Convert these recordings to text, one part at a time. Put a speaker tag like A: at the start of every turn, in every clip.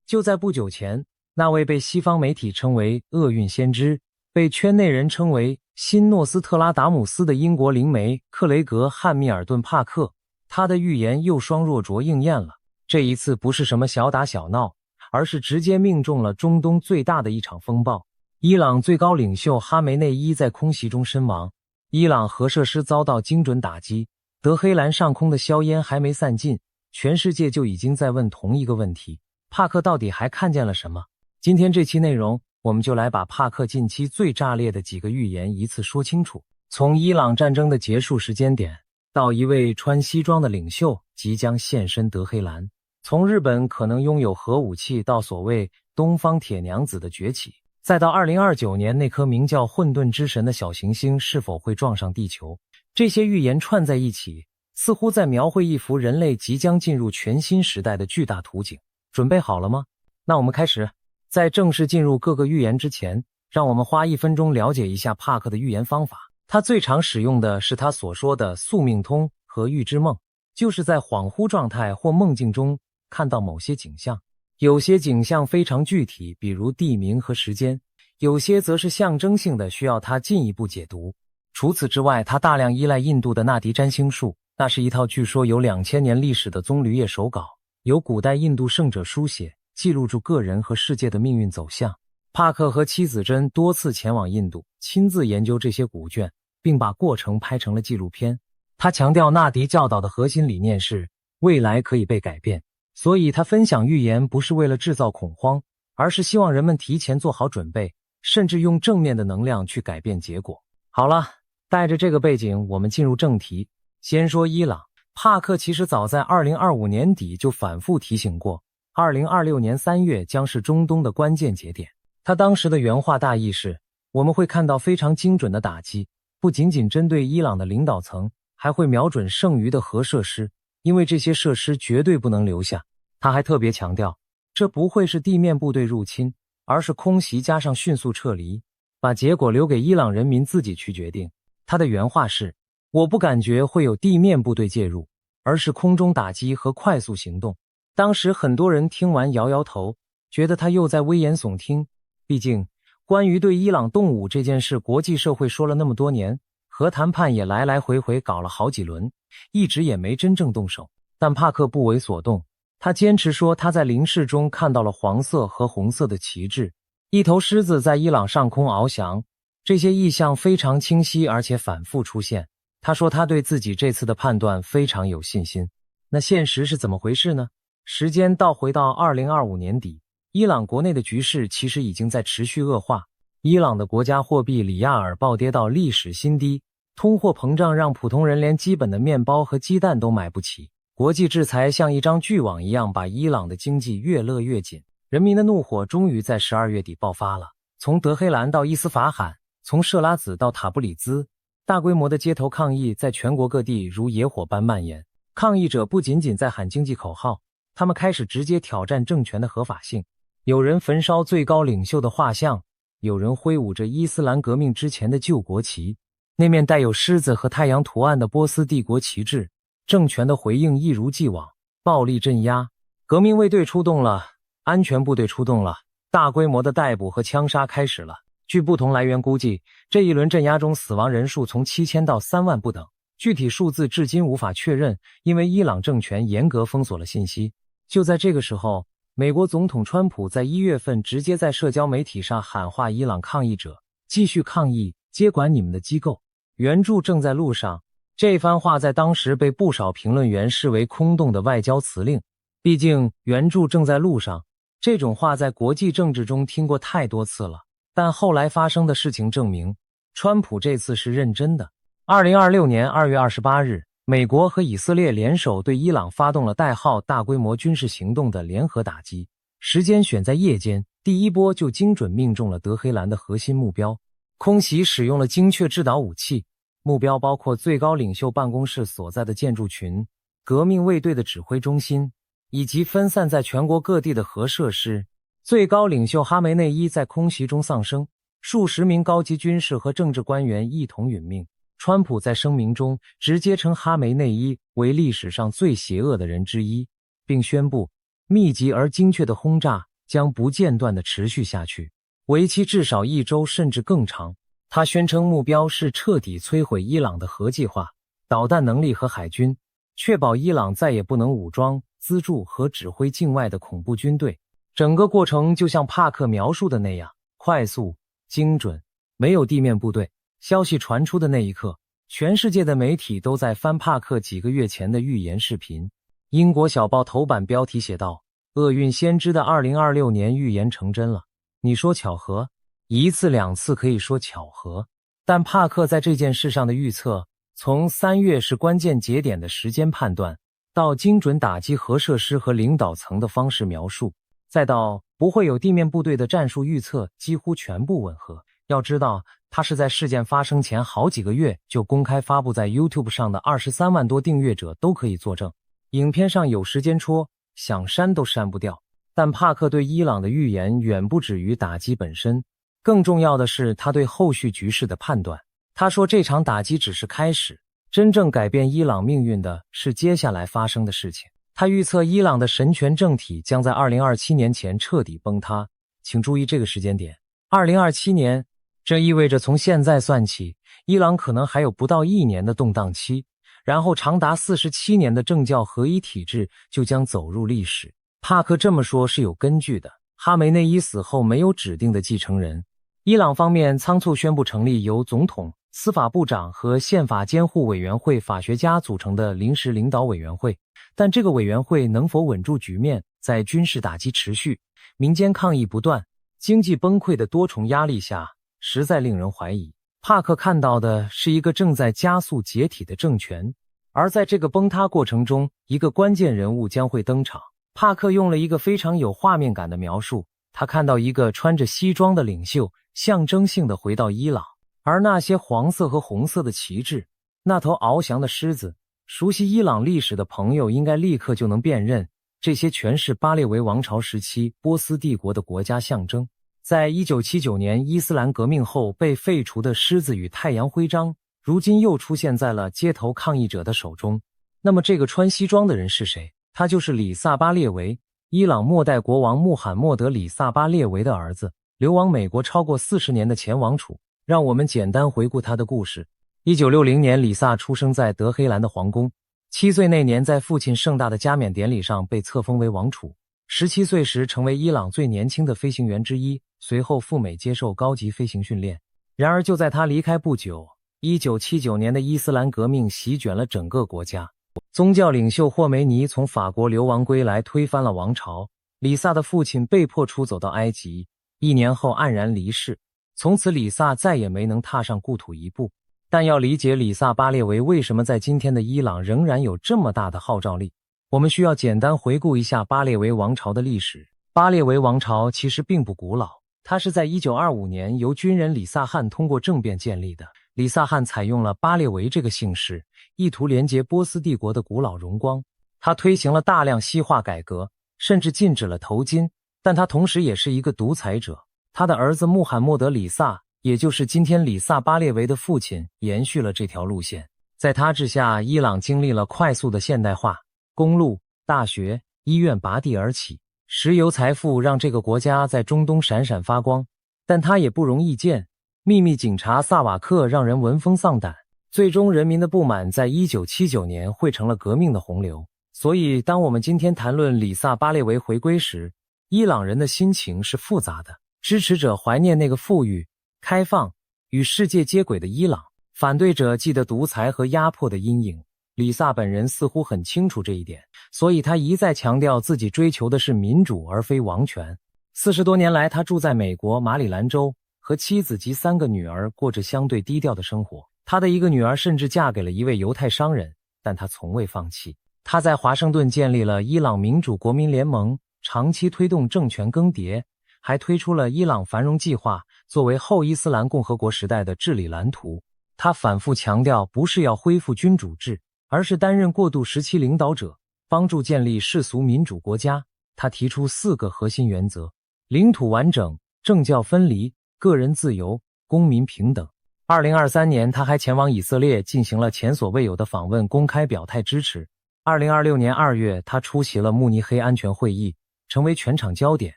A: 就在不久前，那位被西方媒体称为厄运先知，被圈内人称为新诺斯特拉达姆斯的英国灵媒克雷格·汉密尔顿·帕克，他的预言又双若卓应验了。这一次不是什么小打小闹，而是直接命中了中东最大的一场风暴。伊朗最高领袖哈梅内伊在空袭中身亡，伊朗核设施遭到精准打击，德黑兰上空的硝烟还没散尽，全世界就已经在问同一个问题：帕克到底还看见了什么？今天这期内容，我们就来把帕克近期最炸裂的几个预言一次说清楚。从伊朗战争的结束时间点，到一位穿西装的领袖即将现身德黑兰，从日本可能拥有核武器到所谓东方铁娘子的崛起，再到2029年那颗名叫混沌之神的小行星是否会撞上地球，这些预言串在一起，似乎在描绘一幅人类即将进入全新时代的巨大图景。准备好了吗？那我们开始。在正式进入各个预言之前，让我们花1分钟了解一下帕克的预言方法。他最常使用的是他所说的宿命通和预知梦，就是在恍惚状态或梦境中看到某些景象。有些景象非常具体，比如地名和时间，有些则是象征性的，需要他进一步解读。除此之外，他大量依赖印度的纳迪占星术，那是一套据说有2000年历史的棕榈叶手稿，由古代印度圣者书写，记录住个人和世界的命运走向。帕克和妻子珍多次前往印度，亲自研究这些古卷，并把过程拍成了纪录片。他强调纳迪教导的核心理念是未来可以被改变，所以他分享预言不是为了制造恐慌，而是希望人们提前做好准备，甚至用正面的能量去改变结果。好了，带着这个背景，我们进入正题。先说伊朗，帕克其实早在2025年底就反复提醒过，2026年3月将是中东的关键节点。他当时的原话大意是，我们会看到非常精准的打击，不仅仅针对伊朗的领导层，还会瞄准剩余的核设施，因为这些设施绝对不能留下。他还特别强调，这不会是地面部队入侵，而是空袭加上迅速撤离，把结果留给伊朗人民自己去决定。他的原话是，我不感觉会有地面部队介入，而是空中打击和快速行动。当时很多人听完摇摇头，觉得他又在危言耸听。毕竟，关于对伊朗动武这件事，国际社会说了那么多年，核谈判也来来回回搞了好几轮，一直也没真正动手。但帕克不为所动，他坚持说他在灵视中看到了黄色和红色的旗帜，一头狮子在伊朗上空翱翔，这些意象非常清晰，而且反复出现。他说他对自己这次的判断非常有信心。那现实是怎么回事呢？时间倒回到2025年底，伊朗国内的局势其实已经在持续恶化。伊朗的国家货币里亚尔暴跌到历史新低，通货膨胀让普通人连基本的面包和鸡蛋都买不起。国际制裁像一张巨网一样把伊朗的经济越勒越紧。人民的怒火终于在12月底爆发了。从德黑兰到伊斯法罕，从设拉子到塔布里兹，大规模的街头抗议在全国各地如野火般蔓延。抗议者不仅仅在喊经济口号，他们开始直接挑战政权的合法性。有人焚烧最高领袖的画像，有人挥舞着伊斯兰革命之前的旧国旗，那面带有狮子和太阳图案的波斯帝国旗帜。政权的回应一如既往，暴力镇压，革命卫队出动了，安全部队出动了，大规模的逮捕和枪杀开始了。据不同来源估计，这一轮镇压中死亡人数从7000到3万不等，具体数字至今无法确认，因为伊朗政权严格封锁了信息。就在这个时候，美国总统川普在1月份直接在社交媒体上喊话伊朗抗议者，继续抗议，接管你们的机构，援助正在路上。这番话在当时被不少评论员视为空洞的外交辞令，毕竟援助正在路上，这种话在国际政治中听过太多次了。但后来发生的事情证明，川普这次是认真的。2026年2月28日，美国和以色列联手对伊朗发动了代号大规模军事行动的联合打击，时间选在夜间，第一波就精准命中了德黑兰的核心目标。空袭使用了精确制导武器，目标包括最高领袖办公室所在的建筑群、革命卫队的指挥中心，以及分散在全国各地的核设施。最高领袖哈梅内伊在空袭中丧生，数十名高级军事和政治官员一同殒命。川普在声明中直接称哈梅内伊为历史上最邪恶的人之一，并宣布密集而精确的轰炸将不间断地持续下去，为期至少1周甚至更长。他宣称目标是彻底摧毁伊朗的核计划、导弹能力和海军，确保伊朗再也不能武装、资助和指挥境外的恐怖军队。整个过程就像帕克描述的那样，快速、精准，没有地面部队。消息传出的那一刻，全世界的媒体都在翻帕克几个月前的预言视频。英国小报头版标题写道：厄运先知的2026年预言成真了。你说巧合？一次两次可以说巧合，但帕克在这件事上的预测，从3月是关键节点的时间判断，到精准打击核设施和领导层的方式描述，再到不会有地面部队的战术预测，几乎全部吻合。要知道，他是在事件发生前好几个月就公开发布在 YouTube 上的23万多订阅者都可以作证。影片上有时间戳，想删都删不掉。但帕克对伊朗的预言远不止于打击本身，更重要的是他对后续局势的判断。他说这场打击只是开始，真正改变伊朗命运的是接下来发生的事情。他预测伊朗的神权政体将在2027年前彻底崩塌。请注意这个时间点，2027年，这意味着从现在算起，伊朗可能还有不到1年的动荡期，然后长达47年的政教合一体制就将走入历史。帕克这么说是有根据的。哈梅内伊死后没有指定的继承人，伊朗方面仓促宣布成立由总统、司法部长和宪法监护委员会法学家组成的临时领导委员会，但这个委员会能否稳住局面，在军事打击持续、民间抗议不断、经济崩溃的多重压力下，实在令人怀疑。帕克看到的是一个正在加速解体的政权，而在这个崩塌过程中，一个关键人物将会登场。帕克用了一个非常有画面感的描述，他看到一个穿着西装的领袖象征性地回到伊朗，而那些黄色和红色的旗帜，那头翱翔的狮子，熟悉伊朗历史的朋友应该立刻就能辨认，这些全是巴列维王朝时期波斯帝国的国家象征。在1979年伊斯兰革命后被废除的狮子与太阳徽章，如今又出现在了街头抗议者的手中。那么这个穿西装的人是谁？他就是里萨巴列维，伊朗末代国王穆罕默德·里萨巴列维的儿子，流亡美国超过40年的前王储。让我们简单回顾他的故事。1960年，里萨出生在德黑兰的皇宫，7岁那年在父亲盛大的加冕典礼上被册封为王储。17岁时成为伊朗最年轻的飞行员之一，随后赴美接受高级飞行训练。然而就在他离开不久，1979年的伊斯兰革命席卷了整个国家。宗教领袖霍梅尼从法国流亡归来，推翻了王朝。里萨的父亲被迫出走到埃及，1年后黯然离世。从此里萨再也没能踏上故土一步。但要理解里萨巴列维为什么在今天的伊朗仍然有这么大的号召力，我们需要简单回顾一下巴列维王朝的历史。巴列维王朝其实并不古老，它是在1925年由军人里萨汗通过政变建立的。里萨汗采用了巴列维这个姓氏，意图连接波斯帝国的古老荣光。他推行了大量西化改革，甚至禁止了头巾，但他同时也是一个独裁者。他的儿子穆罕默德·里萨，也就是今天里萨巴列维的父亲，延续了这条路线。在他治下，伊朗经历了快速的现代化，公路、大学、医院拔地而起，石油财富让这个国家在中东闪闪发光。但他也不容易见，秘密警察萨瓦克让人闻风丧胆，最终人民的不满在1979年汇成了革命的洪流。所以当我们今天谈论里萨巴列维回归时，伊朗人的心情是复杂的。支持者怀念那个富裕、开放、与世界接轨的伊朗，反对者记得独裁和压迫的阴影。里萨本人似乎很清楚这一点，所以他一再强调自己追求的是民主而非王权。40多年来，他住在美国马里兰州，和妻子及3个女儿过着相对低调的生活。他的一个女儿甚至嫁给了一位犹太商人，但他从未放弃。他在华盛顿建立了伊朗民主国民联盟，长期推动政权更迭，还推出了伊朗繁荣计划，作为后伊斯兰共和国时代的治理蓝图。他反复强调，不是要恢复君主制，而是担任过渡时期领导者，帮助建立世俗民主国家。他提出4个核心原则：领土完整、政教分离、个人自由、公民平等。2023年，他还前往以色列进行了前所未有的访问，公开表态支持。2026年2月，他出席了慕尼黑安全会议，成为全场焦点。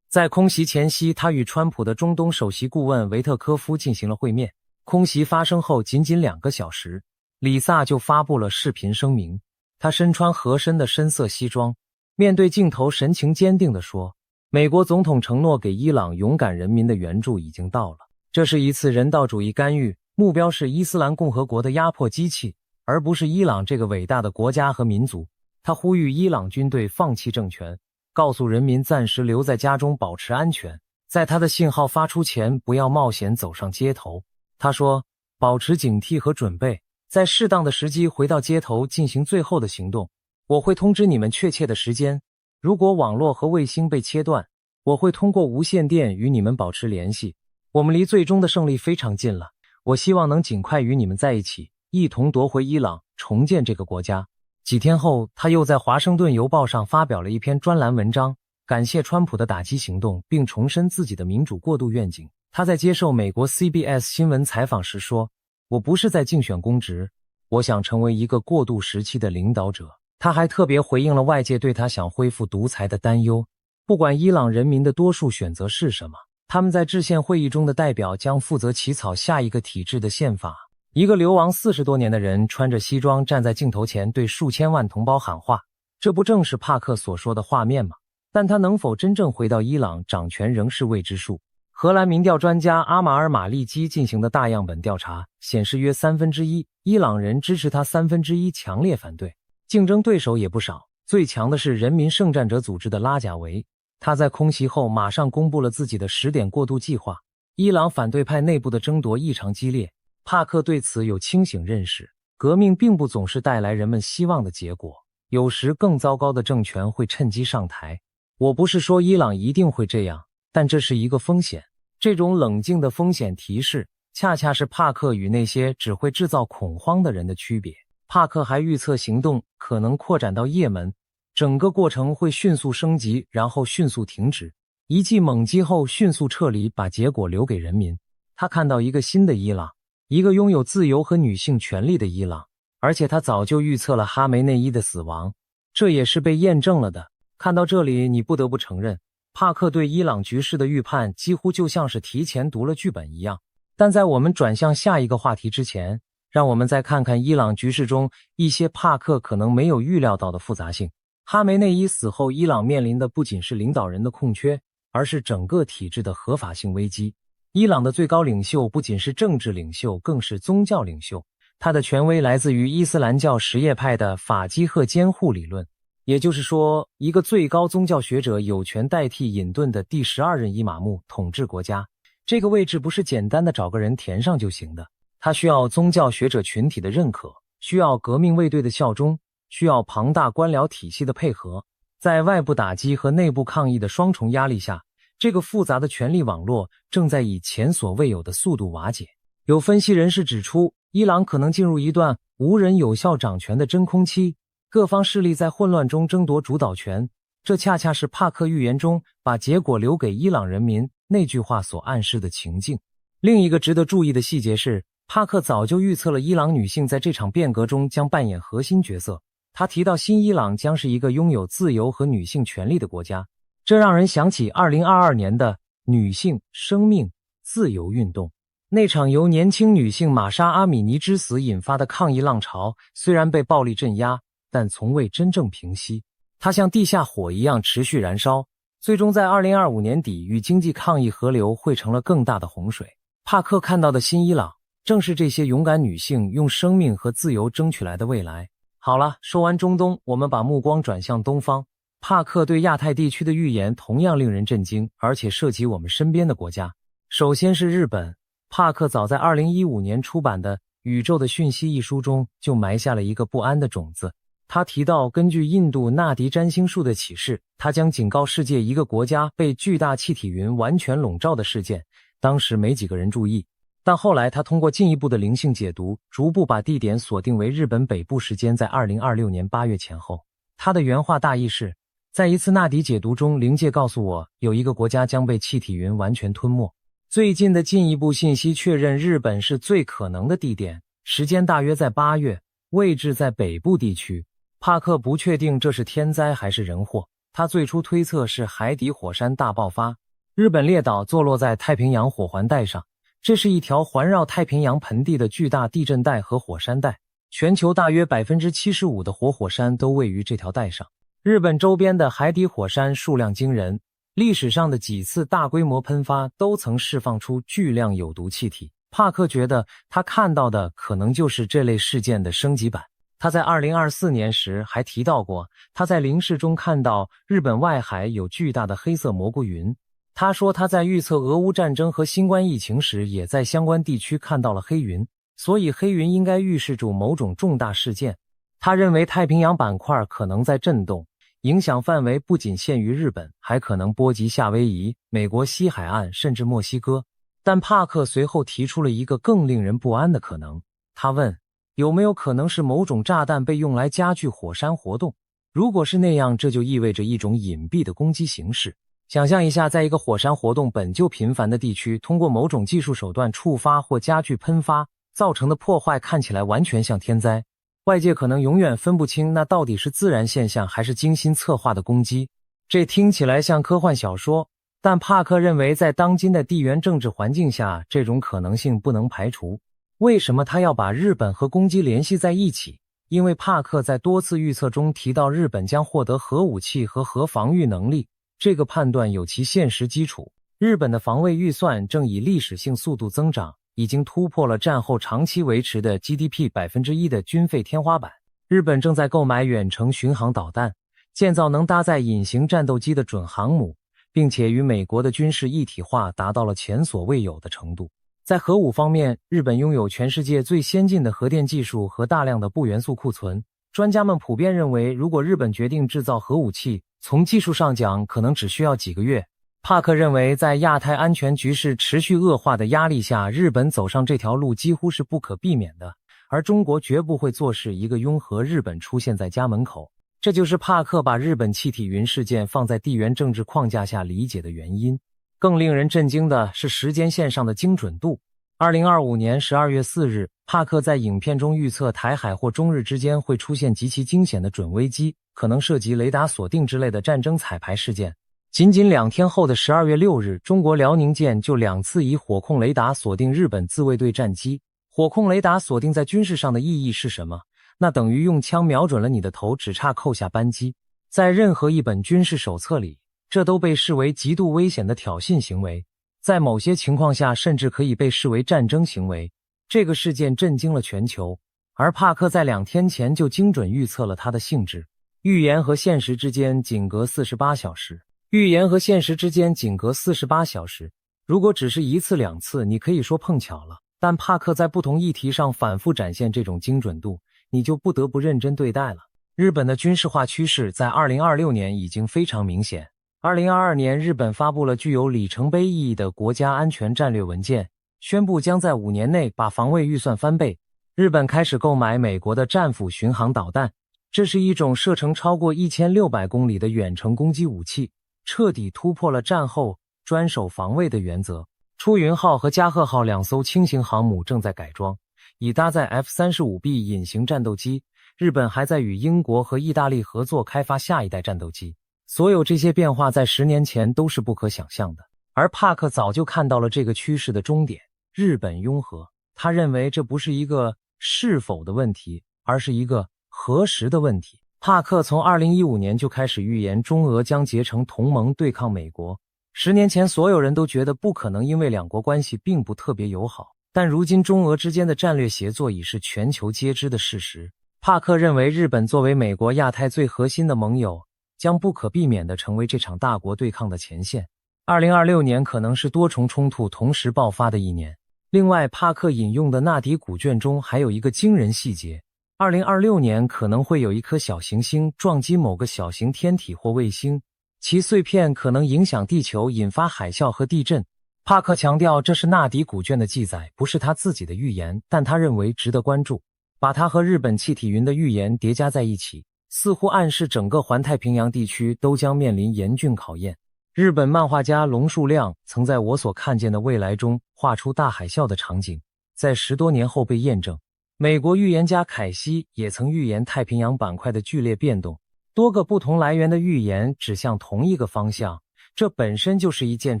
A: 在空袭前夕，他与川普的中东首席顾问维特科夫进行了会面。空袭发生后仅仅2个小时，里萨就发布了视频声明。他身穿合身的深色西装，面对镜头神情坚定地说，美国总统承诺给伊朗勇敢人民的援助已经到了，这是一次人道主义干预，目标是伊斯兰共和国的压迫机器，而不是伊朗这个伟大的国家和民族。他呼吁伊朗军队放弃政权，告诉人民暂时留在家中保持安全，在他的信号发出前不要冒险走上街头。他说，保持警惕和准备，在适当的时机回到街头进行最后的行动。我会通知你们确切的时间，如果网络和卫星被切断，我会通过无线电与你们保持联系。我们离最终的胜利非常近了，我希望能尽快与你们在一起，一同夺回伊朗，重建这个国家。几天后，他又在华盛顿邮报上发表了一篇专栏文章，感谢川普的打击行动，并重申自己的民主过渡愿景。他在接受美国 CBS 新闻采访时说，我不是在竞选公职，我想成为一个过渡时期的领导者。他还特别回应了外界对他想恢复独裁的担忧。不管伊朗人民的多数选择是什么，他们在制宪会议中的代表将负责起草下一个体制的宪法。一个流亡40多年的人穿着西装站在镜头前对数千万同胞喊话，这不正是帕克所说的画面吗？但他能否真正回到伊朗掌权仍是未知数。荷兰民调专家阿马尔马利基进行的大样本调查显示，约1/3伊朗人支持他，1/3强烈反对。竞争对手也不少，最强的是人民圣战者组织的拉贾维。他在空袭后马上公布了自己的10点过渡计划。伊朗反对派内部的争夺异常激烈，帕克对此有清醒认识。革命并不总是带来人们希望的结果，有时更糟糕的政权会趁机上台。我不是说伊朗一定会这样，但这是一个风险。这种冷静的风险提示，恰恰是帕克与那些只会制造恐慌的人的区别。帕克还预测行动可能扩展到也门，整个过程会迅速升级，然后迅速停止，一记猛击后迅速撤离，把结果留给人民。他看到一个新的伊朗，一个拥有自由和女性权利的伊朗，而且他早就预测了哈梅内伊的死亡，这也是被验证了的。看到这里，你不得不承认，帕克对伊朗局势的预判几乎就像是提前读了剧本一样。但在我们转向下一个话题之前，让我们再看看伊朗局势中一些帕克可能没有预料到的复杂性。哈梅内伊死后，伊朗面临的不仅是领导人的空缺，而是整个体制的合法性危机。伊朗的最高领袖不仅是政治领袖，更是宗教领袖。他的权威来自于伊斯兰教什叶派的法基赫监护理论，也就是说，一个最高宗教学者有权代替隐遁的第12任伊玛目统治国家。这个位置不是简单的找个人填上就行的，他需要宗教学者群体的认可，需要革命卫队的效忠，需要庞大官僚体系的配合。在外部打击和内部抗议的双重压力下，这个复杂的权力网络正在以前所未有的速度瓦解。有分析人士指出，伊朗可能进入一段无人有效掌权的真空期，各方势力在混乱中争夺主导权，这恰恰是帕克预言中把结果留给伊朗人民那句话所暗示的情境。另一个值得注意的细节是，帕克早就预测了伊朗女性在这场变革中将扮演核心角色。他提到新伊朗将是一个拥有自由和女性权利的国家，这让人想起2022年的女性、生命、自由运动。那场由年轻女性玛莎·阿米尼之死引发的抗议浪潮，虽然被暴力镇压，但从未真正平息。它像地下火一样持续燃烧，最终在2025年底与经济抗议河流汇成了更大的洪水。帕克看到的新伊朗，正是这些勇敢女性用生命和自由争取来的未来。好了，说完中东，我们把目光转向东方。帕克对亚太地区的预言同样令人震惊，而且涉及我们身边的国家。首先是日本，帕克早在2015年出版的《宇宙的讯息》一书中就埋下了一个不安的种子。他提到，根据印度纳迪占星术的启示，他将警告世界一个国家被巨大气体云完全笼罩的事件。当时没几个人注意，但后来他通过进一步的灵性解读，逐步把地点锁定为日本北部时间在2026年8月前后。他的原话大意是，在一次纳迪解读中，灵界告诉我，有一个国家将被气体云完全吞没。最近的进一步信息确认日本是最可能的地点，时间大约在8月，位置在北部地区。帕克不确定这是天灾还是人祸，他最初推测是海底火山大爆发。日本列岛坐落在太平洋火环带上，这是一条环绕太平洋盆地的巨大地震带和火山带，全球大约 75% 的活火山都位于这条带上。日本周边的海底火山数量惊人，历史上的几次大规模喷发都曾释放出巨量有毒气体。帕克觉得他看到的可能就是这类事件的升级版。他在2024年时还提到过，他在灵视中看到日本外海有巨大的黑色蘑菇云。他说他在预测俄乌战争和新冠疫情时也在相关地区看到了黑云，所以黑云应该预示着某种重大事件。他认为太平洋板块可能在震动，影响范围不仅限于日本，还可能波及夏威夷、美国西海岸甚至墨西哥。但帕克随后提出了一个更令人不安的可能。他问，有没有可能是某种炸弹被用来加剧火山活动？如果是那样，这就意味着一种隐蔽的攻击形式。想象一下，在一个火山活动本就频繁的地区，通过某种技术手段触发或加剧喷发，造成的破坏看起来完全像天灾。外界可能永远分不清那到底是自然现象还是精心策划的攻击。这听起来像科幻小说，但帕克认为在当今的地缘政治环境下，这种可能性不能排除。为什么他要把日本和攻击联系在一起？因为帕克在多次预测中提到日本将获得核武器和核防御能力，这个判断有其现实基础。日本的防卫预算正以历史性速度增长，已经突破了战后长期维持的 GDP 1% 的军费天花板。日本正在购买远程巡航导弹，建造能搭载隐形战斗机的准航母，并且与美国的军事一体化达到了前所未有的程度。在核武方面，日本拥有全世界最先进的核电技术和大量的钚元素库存。专家们普遍认为，如果日本决定制造核武器，从技术上讲可能只需要几个月。帕克认为，在亚太安全局势持续恶化的压力下，日本走上这条路几乎是不可避免的，而中国绝不会坐视一个拥核日本出现在家门口。这就是帕克把日本气体云事件放在地缘政治框架下理解的原因。更令人震惊的是时间线上的精准度。2025年12月4日，帕克在影片中预测台海或中日之间会出现极其惊险的准危机，可能涉及雷达锁定之类的战争彩排事件。仅仅2天后的12月6日，中国辽宁舰就2次以火控雷达锁定日本自卫队战机。火控雷达锁定在军事上的意义是什么？那等于用枪瞄准了你的头，只差扣下扳机。在任何一本军事手册里，这都被视为极度危险的挑衅行为，在某些情况下甚至可以被视为战争行为。这个事件震惊了全球，而帕克在2天前就精准预测了它的性质。预言和现实之间仅隔48小时。预言和现实之间仅隔48小时。如果只是1次2次，你可以说碰巧了，但帕克在不同议题上反复展现这种精准度，你就不得不认真对待了。日本的军事化趋势在2026年已经非常明显。2022年，日本发布了具有里程碑意义的国家安全战略文件，宣布将在5年内把防卫预算翻倍。日本开始购买美国的战斧巡航导弹，这是一种射程超过1600公里的远程攻击武器，彻底突破了战后专守防卫的原则。出云号和加贺号2艘轻型航母正在改装，以搭载 F-35B 隐形战斗机。日本还在与英国和意大利合作开发下一代战斗机。所有这些变化在10年前都是不可想象的，而帕克早就看到了这个趋势的终点，日本拥核。他认为这不是一个是否的问题，而是一个何时的问题。帕克从2015年就开始预言中俄将结成同盟对抗美国。10年前所有人都觉得不可能，因为两国关系并不特别友好，但如今中俄之间的战略协作已是全球皆知的事实。帕克认为日本作为美国亚太最核心的盟友，将不可避免地成为这场大国对抗的前线。2026年可能是多重冲突同时爆发的一年。另外，帕克引用的纳迪古卷中还有一个惊人细节：2026年可能会有一颗小行星撞击某个小型天体或卫星，其碎片可能影响地球，引发海啸和地震。帕克强调这是纳迪古卷的记载，不是他自己的预言，但他认为值得关注。把他和日本气体云的预言叠加在一起，似乎暗示整个环太平洋地区都将面临严峻考验。日本漫画家龙树亮曾在我所看见的未来中画出大海啸的场景，在10多年后被验证。美国预言家凯西也曾预言太平洋板块的剧烈变动，多个不同来源的预言指向同一个方向，这本身就是一件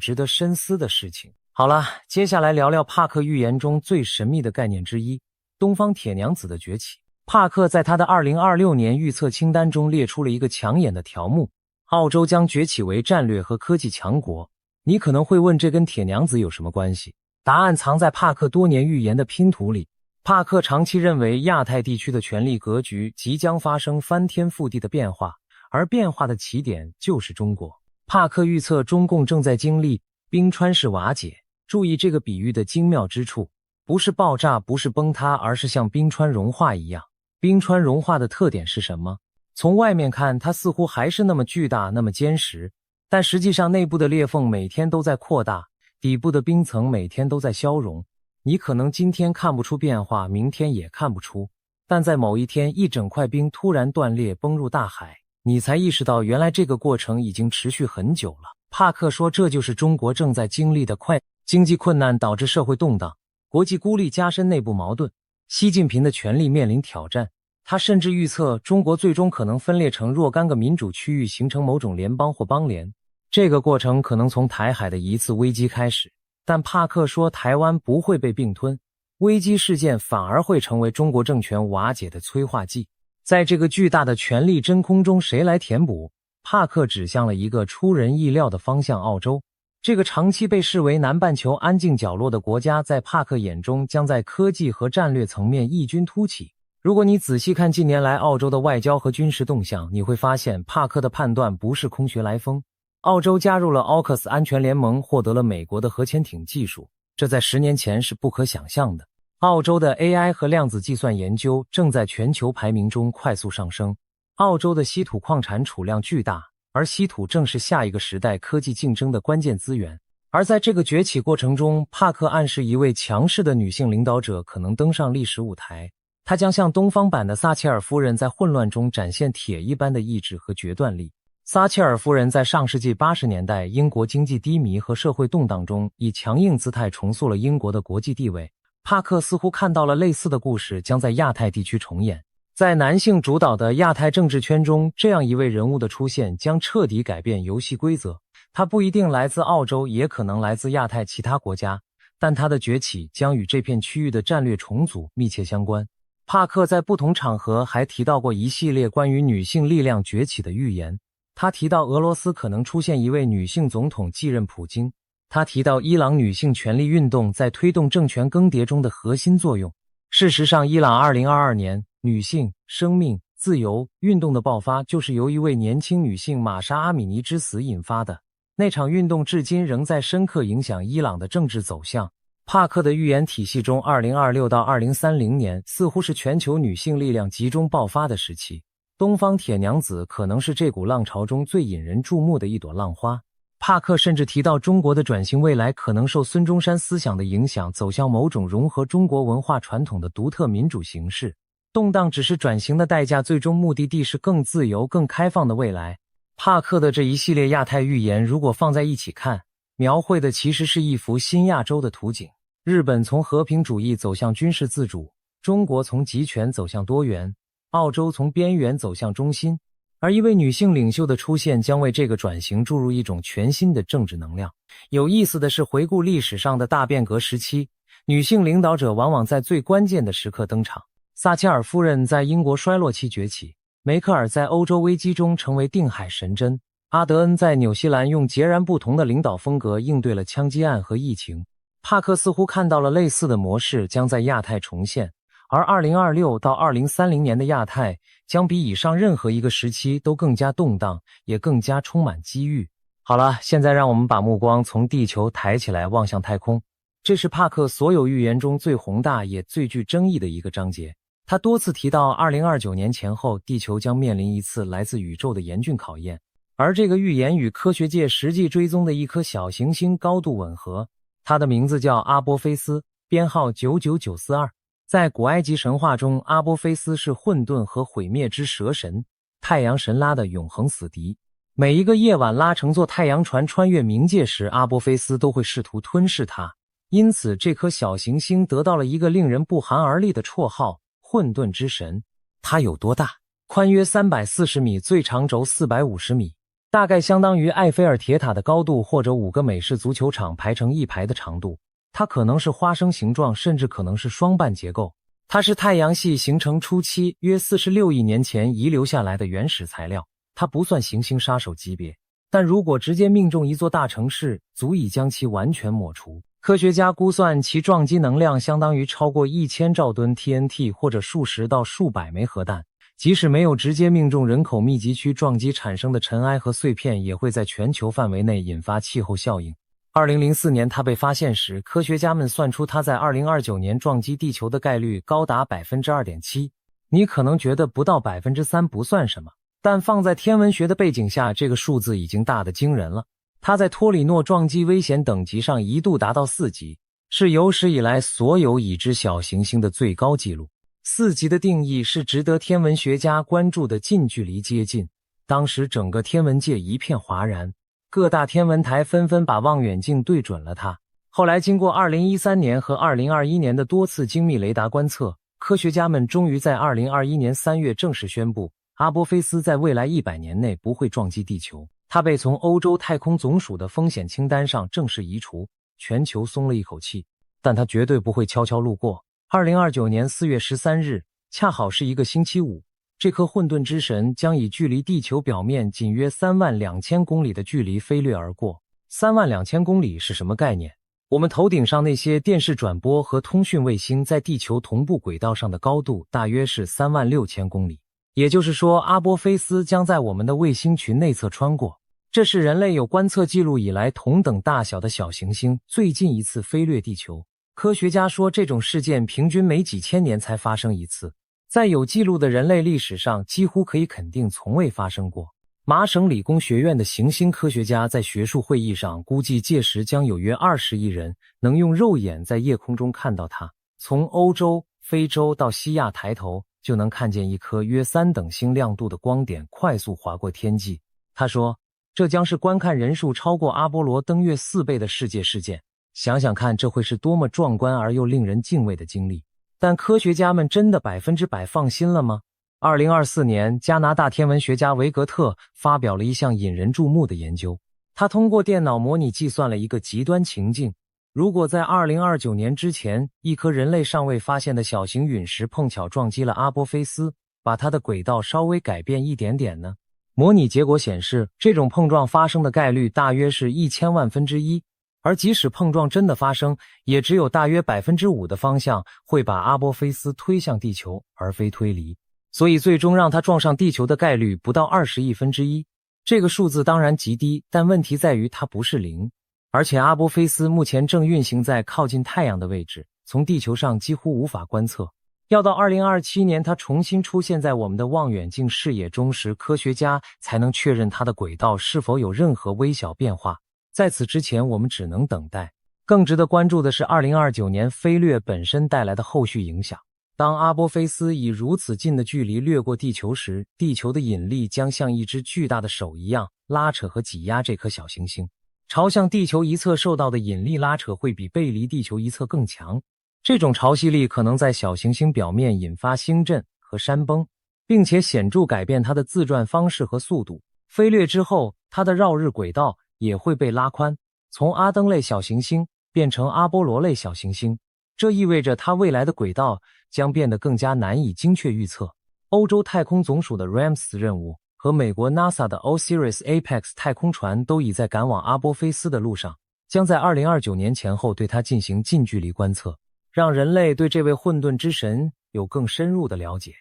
A: 值得深思的事情。好了，接下来聊聊帕克预言中最神秘的概念之一——东方铁娘子的崛起。帕克在他的2026年预测清单中列出了一个抢眼的条目：澳洲将崛起为战略和科技强国。你可能会问，这跟铁娘子有什么关系？答案藏在帕克多年预言的拼图里。帕克长期认为亚太地区的权力格局即将发生翻天覆地的变化，而变化的起点就是中国。帕克预测中共正在经历冰川式瓦解，注意这个比喻的精妙之处，不是爆炸，不是崩塌，而是像冰川融化一样。冰川融化的特点是什么？从外面看，它似乎还是那么巨大，那么坚实，但实际上内部的裂缝每天都在扩大，底部的冰层每天都在消融。你可能今天看不出变化，明天也看不出，但在某一天，一整块冰突然断裂崩入大海，你才意识到原来这个过程已经持续很久了。帕克说，这就是中国正在经历的经济困难导致社会动荡，国际孤立加深内部矛盾，习近平的权力面临挑战。他甚至预测中国最终可能分裂成若干个民主区域，形成某种联邦或邦联。这个过程可能从台海的一次危机开始，但帕克说台湾不会被并吞，危机事件反而会成为中国政权瓦解的催化剂。在这个巨大的权力真空中，谁来填补？帕克指向了一个出人意料的方向——澳洲。这个长期被视为南半球安静角落的国家，在帕克眼中将在科技和战略层面异军突起。如果你仔细看近年来澳洲的外交和军事动向，你会发现帕克的判断不是空穴来风。澳洲加入了 AUKUS 安全联盟，获得了美国的核潜艇技术，这在10年前是不可想象的。澳洲的 AI 和量子计算研究正在全球排名中快速上升。澳洲的稀土矿产储量巨大，而稀土正是下一个时代科技竞争的关键资源。而在这个崛起过程中，帕克暗示一位强势的女性领导者可能登上历史舞台。她将像东方版的撒切尔夫人，在混乱中展现铁一般的意志和决断力。撒切尔夫人在上世纪80年代英国经济低迷和社会动荡中，以强硬姿态重塑了英国的国际地位。帕克似乎看到了类似的故事将在亚太地区重演。在男性主导的亚太政治圈中，这样一位人物的出现将彻底改变游戏规则。他不一定来自澳洲，也可能来自亚太其他国家，但他的崛起将与这片区域的战略重组密切相关。帕克在不同场合还提到过一系列关于女性力量崛起的预言。他提到俄罗斯可能出现一位女性总统继任普京。他提到伊朗女性权利运动在推动政权更迭中的核心作用。事实上，伊朗2022年女性、生命、自由运动的爆发，就是由一位年轻女性玛莎·阿米尼之死引发的。那场运动至今仍在深刻影响伊朗的政治走向。帕克的预言体系中，2026到2030年似乎是全球女性力量集中爆发的时期。东方铁娘子可能是这股浪潮中最引人注目的一朵浪花。帕克甚至提到，中国的转型未来可能受孙中山思想的影响，走向某种融合中国文化传统的独特民主形式。动荡只是转型的代价，最终目的地是更自由、更开放的未来。帕克的这一系列亚太预言，如果放在一起看，描绘的其实是一幅新亚洲的图景。日本从和平主义走向军事自主，中国从集权走向多元，澳洲从边缘走向中心。而一位女性领袖的出现将为这个转型注入一种全新的政治能量。有意思的是，回顾历史上的大变革时期，女性领导者往往在最关键的时刻登场。撒切尔夫人在英国衰落期崛起，梅克尔在欧洲危机中成为定海神针，阿德恩在纽西兰用截然不同的领导风格应对了枪击案和疫情。帕克似乎看到了类似的模式将在亚太重现，而2026到2030年的亚太将比以上任何一个时期都更加动荡，也更加充满机遇。好了，现在让我们把目光从地球抬起来望向太空。这是帕克所有预言中最宏大也最具争议的一个章节。他多次提到2029年前后，地球将面临一次来自宇宙的严峻考验，而这个预言与科学界实际追踪的一颗小行星高度吻合。它的名字叫阿波菲斯，编号99942。在古埃及神话中，阿波菲斯是混沌和毁灭之蛇神，太阳神拉的永恒死敌。每一个夜晚拉乘坐太阳船穿越冥界时，阿波菲斯都会试图吞噬它。因此，这颗小行星得到了一个令人不寒而栗的绰号——混沌之神。它有多大？宽约340米，最长轴450米，大概相当于埃菲尔铁塔的高度或者5个美式足球场排成一排的长度。它可能是花生形状，甚至可能是双瓣结构。它是太阳系形成初期约46亿年前遗留下来的原始材料，它不算行星杀手级别，但如果直接命中一座大城市，足以将其完全抹除。科学家估算其撞击能量相当于超过1000兆吨 TNT 或者数十到数百枚核弹，即使没有直接命中人口密集区，撞击产生的尘埃和碎片也会在全球范围内引发气候效应。2004年它被发现时，科学家们算出它在2029年撞击地球的概率高达 2.7%。 你可能觉得不到 3% 不算什么，但放在天文学的背景下，这个数字已经大得惊人了。它在托里诺撞击危险等级上一度达到4级，是有史以来所有已知小行星的最高纪录。4级的定义是值得天文学家关注的近距离接近。当时整个天文界一片哗然，各大天文台纷纷把望远镜对准了它。后来经过2013年和2021年的多次精密雷达观测，科学家们终于在2021年3月正式宣布，阿波菲斯在未来100年内不会撞击地球。它被从欧洲太空总署的风险清单上正式移除，全球松了一口气。但它绝对不会悄悄路过。2029年4月13日，恰好是一个星期五，这颗混沌之神将以距离地球表面仅约32000公里的距离飞掠而过。32000公里是什么概念？我们头顶上那些电视转播和通讯卫星在地球同步轨道上的高度大约是36000公里。也就是说，阿波菲斯将在我们的卫星群内侧穿过。这是人类有观测记录以来同等大小的小行星最近一次飞掠地球。科学家说，这种事件平均每几千年才发生一次，在有记录的人类历史上几乎可以肯定从未发生过。麻省理工学院的行星科学家在学术会议上估计，届时将有约20亿人能用肉眼在夜空中看到它。从欧洲、非洲到西亚抬头，就能看见一颗约3等星亮度的光点快速划过天际。他说，这将是观看人数超过阿波罗登月4倍的世界事件。想想看，这会是多么壮观而又令人敬畏的经历。但科学家们真的100%放心了吗？2024年，加拿大天文学家维格特发表了一项引人注目的研究。他通过电脑模拟计算了一个极端情境：如果在2029年之前，一颗人类尚未发现的小型陨石碰巧撞击了阿波菲斯，把它的轨道稍微改变一点点呢？模拟结果显示，这种碰撞发生的概率大约是1000万分之一，而即使碰撞真的发生，也只有大约 5% 的方向会把阿波菲斯推向地球，而非推离。所以最终让它撞上地球的概率不到20亿分之一。这个数字当然极低，但问题在于它不是0。而且阿波菲斯目前正运行在靠近太阳的位置，从地球上几乎无法观测。要到2027年它重新出现在我们的望远镜视野中时，科学家才能确认它的轨道是否有任何微小变化。在此之前，我们只能等待。更值得关注的是2029年飞掠本身带来的后续影响。当阿波菲斯以如此近的距离掠过地球时，地球的引力将像一只巨大的手一样拉扯和挤压这颗小行星。朝向地球一侧受到的引力拉扯会比背离地球一侧更强。这种潮汐力可能在小行星表面引发星震和山崩，并且显著改变它的自转方式和速度。飞掠之后，它的绕日轨道也会被拉宽，从阿登类小行星变成阿波罗类小行星。这意味着它未来的轨道将变得更加难以精确预测。欧洲太空总署的 RAMS 任务和美国 NASA 的 OSIRIS-APEX 太空船都已在赶往阿波菲斯的路上，将在2029年前后对它进行近距离观测，让人类对这位混沌之神有更深入的了解。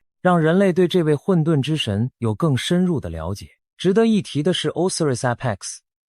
A: 值得一提的是 OSIRIS-APEX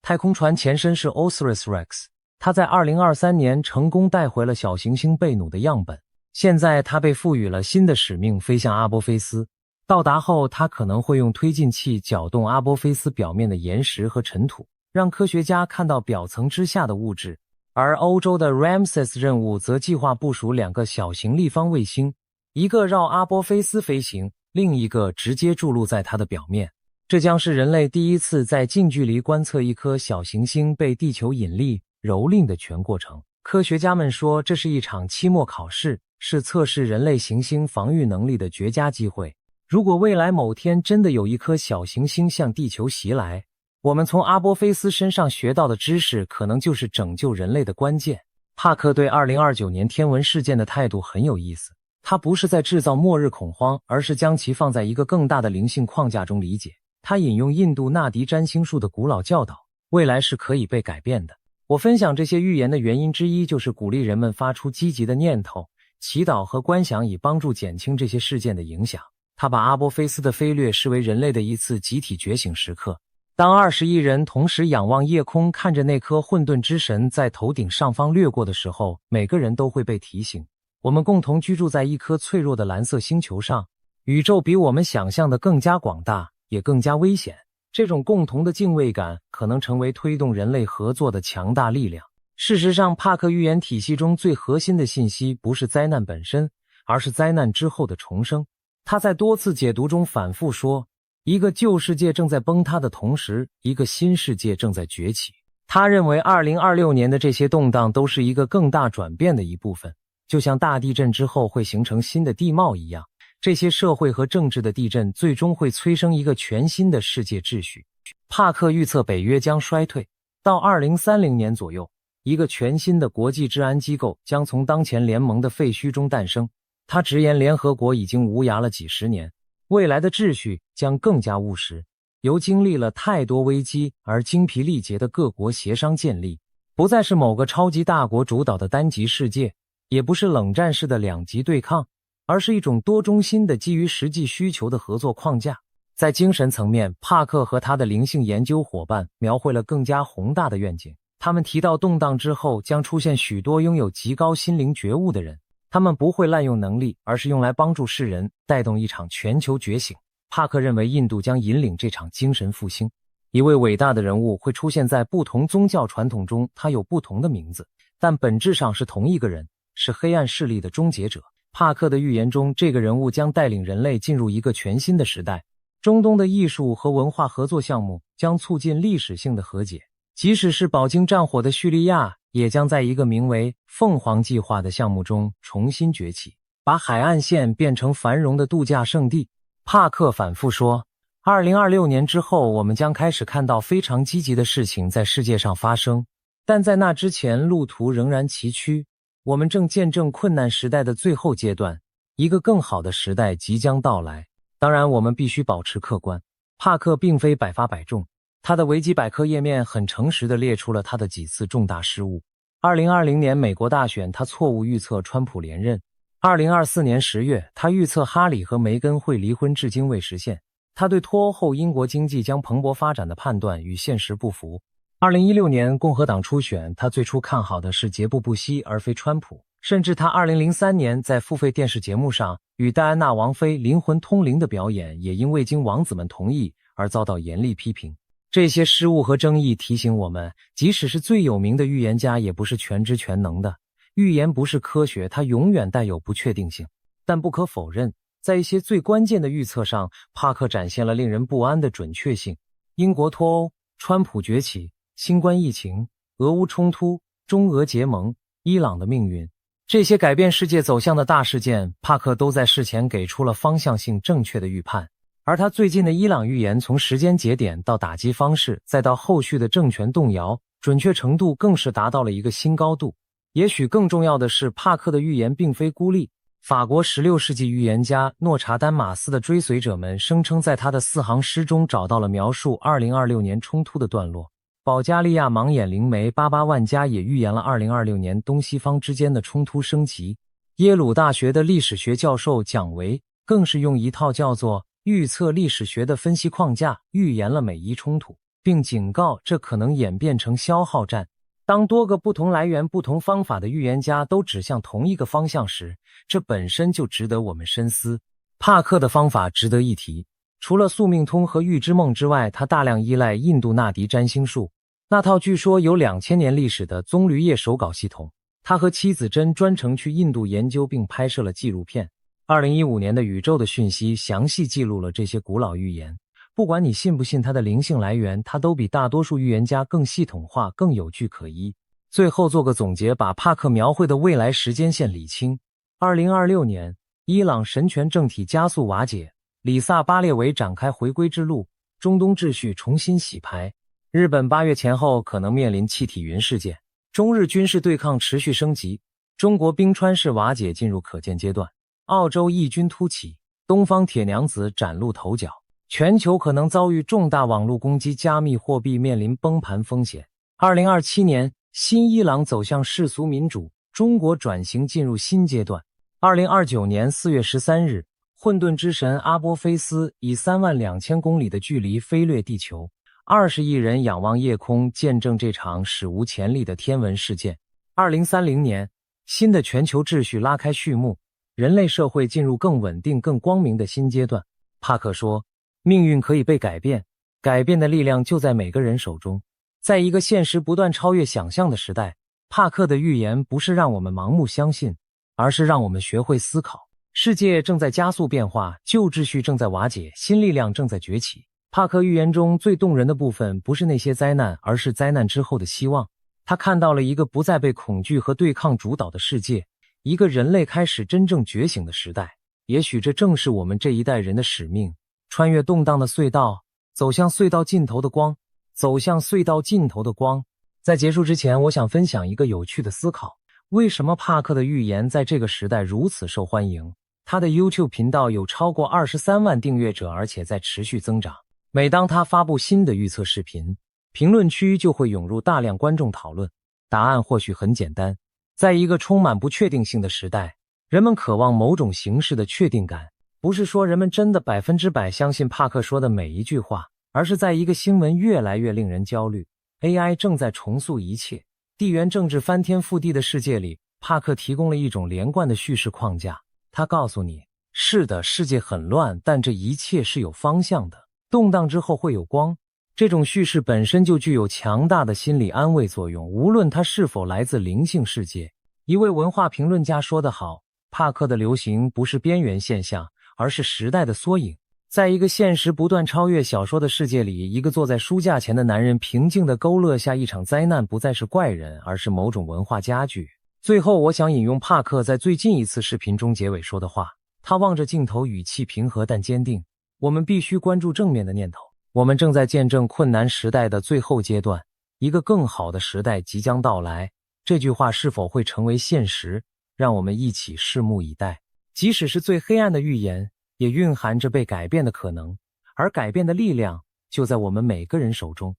A: 太空船前身是 OSIRIS-REx， 它在2023年成功带回了小行星贝努的样本。现在它被赋予了新的使命，飞向阿波菲斯。到达后，它可能会用推进器搅动阿波菲斯表面的岩石和尘土，让科学家看到表层之下的物质。而欧洲的 Ramses 任务则计划部署2个小型立方卫星，一个绕阿波菲斯飞行，另一个直接注入在它的表面。这将是人类第一次在近距离观测一颗小行星被地球引力蹂躏的全过程。科学家们说，这是一场期末考试，是测试人类行星防御能力的绝佳机会。如果未来某天真的有一颗小行星向地球袭来，我们从阿波菲斯身上学到的知识可能就是拯救人类的关键。帕克对2029年天文事件的态度很有意思，他不是在制造末日恐慌，而是将其放在一个更大的灵性框架中理解。他引用印度纳迪占星术的古老教导，未来是可以被改变的。我分享这些预言的原因之一，就是鼓励人们发出积极的念头、祈祷和观想，以帮助减轻这些事件的影响。他把阿波菲斯的飞掠视为人类的一次集体觉醒时刻。当20亿人同时仰望夜空，看着那颗混沌之神在头顶上方掠过的时候，每个人都会被提醒，我们共同居住在一颗脆弱的蓝色星球上，宇宙比我们想象的更加广大，也更加危险。这种共同的敬畏感可能成为推动人类合作的强大力量。事实上，帕克预言体系中最核心的信息不是灾难本身，而是灾难之后的重生。他在多次解读中反复说，一个旧世界正在崩塌的同时，一个新世界正在崛起。他认为2026年的这些动荡都是一个更大转变的一部分，就像大地震之后会形成新的地貌一样，这些社会和政治的地震最终会催生一个全新的世界秩序。帕克预测北约将衰退，到2030年左右，一个全新的国际治安机构将从当前联盟的废墟中诞生。他直言联合国已经无涯了几十年，未来的秩序将更加务实，由经历了太多危机而精疲力竭的各国协商建立，不再是某个超级大国主导的单极世界，也不是冷战式的两极对抗，而是一种多中心的基于实际需求的合作框架。在精神层面，帕克和他的灵性研究伙伴描绘了更加宏大的愿景。他们提到动荡之后将出现许多拥有极高心灵觉悟的人，他们不会滥用能力，而是用来帮助世人，带动一场全球觉醒。帕克认为印度将引领这场精神复兴。一位伟大的人物会出现在不同宗教传统中，他有不同的名字，但本质上是同一个人，是黑暗势力的终结者。帕克的预言中，这个人物将带领人类进入一个全新的时代。中东的艺术和文化合作项目将促进历史性的和解，即使是饱经战火的叙利亚，也将在一个名为凤凰计划的项目中重新崛起，把海岸线变成繁荣的度假胜地。帕克反复说，2026年之后，我们将开始看到非常积极的事情在世界上发生，但在那之前，路途仍然崎岖。我们正见证困难时代的最后阶段，一个更好的时代即将到来。当然，我们必须保持客观。帕克并非百发百中，他的维基百科页面很诚实地列出了他的几次重大失误。2020年美国大选，他错误预测川普连任。2024年10月，他预测哈里和梅根会离婚，至今未实现。他对脱欧后英国经济将蓬勃发展的判断与现实不符。2016年共和党初选，他最初看好的是杰布·布希而非川普，甚至他2003年在付费电视节目上与戴安娜王妃灵魂通灵的表演，也因未经王子们同意而遭到严厉批评。这些失误和争议提醒我们，即使是最有名的预言家，也不是全知全能的。预言不是科学，它永远带有不确定性。但不可否认，在一些最关键的预测上，帕克展现了令人不安的准确性。英国脱欧、川普崛起、新冠疫情、俄乌冲突、中俄结盟、伊朗的命运，这些改变世界走向的大事件，帕克都在事前给出了方向性正确的预判。而他最近的伊朗预言，从时间节点到打击方式，再到后续的政权动摇，准确程度更是达到了一个新高度。也许更重要的是，帕克的预言并非孤立。法国16世纪预言家诺查丹马斯的追随者们声称，在他的4行诗中找到了描述2026年冲突的段落。保加利亚盲眼灵媒巴巴万加也预言了2026年东西方之间的冲突升级。耶鲁大学的历史学教授蒋维更是用一套叫做预测历史学的分析框架预言了美伊冲突，并警告这可能演变成消耗战。当多个不同来源、不同方法的预言家都指向同一个方向时，这本身就值得我们深思。帕克的方法值得一提，除了宿命通和预知梦之外，他大量依赖印度纳迪占星术，那套据说有2000年历史的棕榈叶手稿系统。他和妻子珍专程去印度研究并拍摄了纪录片。2015年的宇宙的讯息详细记录了这些古老预言。不管你信不信它的灵性来源，它都比大多数预言家更系统化，更有据可依。最后做个总结，把帕克描绘的未来时间线理清。2026年，伊朗神权政体加速瓦解，里萨巴列维展开回归之路，中东秩序重新洗牌。日本8月前后可能面临气体云事件，中日军事对抗持续升级，中国冰川式瓦解进入可见阶段，澳洲异军突起，东方铁娘子崭露头角，全球可能遭遇重大网络攻击，加密货币面临崩盘风险。2027年，新伊朗走向世俗民主，中国转型进入新阶段。2029年4月13日，混沌之神阿波菲斯以32000公里的距离飞掠地球，20亿人仰望夜空，见证这场史无前例的天文事件。2030年，新的全球秩序拉开序幕，人类社会进入更稳定、更光明的新阶段。帕克说，命运可以被改变，改变的力量就在每个人手中。在一个现实不断超越想象的时代，帕克的预言不是让我们盲目相信，而是让我们学会思考。世界正在加速变化，旧秩序正在瓦解，新力量正在崛起。帕克预言中最动人的部分不是那些灾难，而是灾难之后的希望。他看到了一个不再被恐惧和对抗主导的世界，一个人类开始真正觉醒的时代。也许这正是我们这一代人的使命，穿越动荡的隧道，走向隧道尽头的光，走向隧道尽头的光。在结束之前，我想分享一个有趣的思考。为什么帕克的预言在这个时代如此受欢迎？他的 YouTube 频道有超过23万订阅者，而且在持续增长。每当他发布新的预测视频，评论区就会涌入大量观众讨论。答案或许很简单，在一个充满不确定性的时代，人们渴望某种形式的确定感。不是说人们真的100%相信帕克说的每一句话，而是在一个新闻越来越令人焦虑， AI 正在重塑一切，地缘政治翻天覆地的世界里，帕克提供了一种连贯的叙事框架。他告诉你，是的，世界很乱，但这一切是有方向的，动荡之后会有光。这种叙事本身就具有强大的心理安慰作用，无论它是否来自灵性世界。一位文化评论家说得好，帕克的流行不是边缘现象，而是时代的缩影。在一个现实不断超越小说的世界里，一个坐在书架前的男人平静地勾勒下一场灾难不再是怪人，而是某种文化家具。最后，我想引用帕克在最近一次视频中结尾说的话，他望着镜头，语气平和但坚定。我们必须关注正面的念头，我们正在见证困难时代的最后阶段，一个更好的时代即将到来。这句话是否会成为现实，让我们一起拭目以待。即使是最黑暗的预言，也蕴含着被改变的可能，而改变的力量就在我们每个人手中。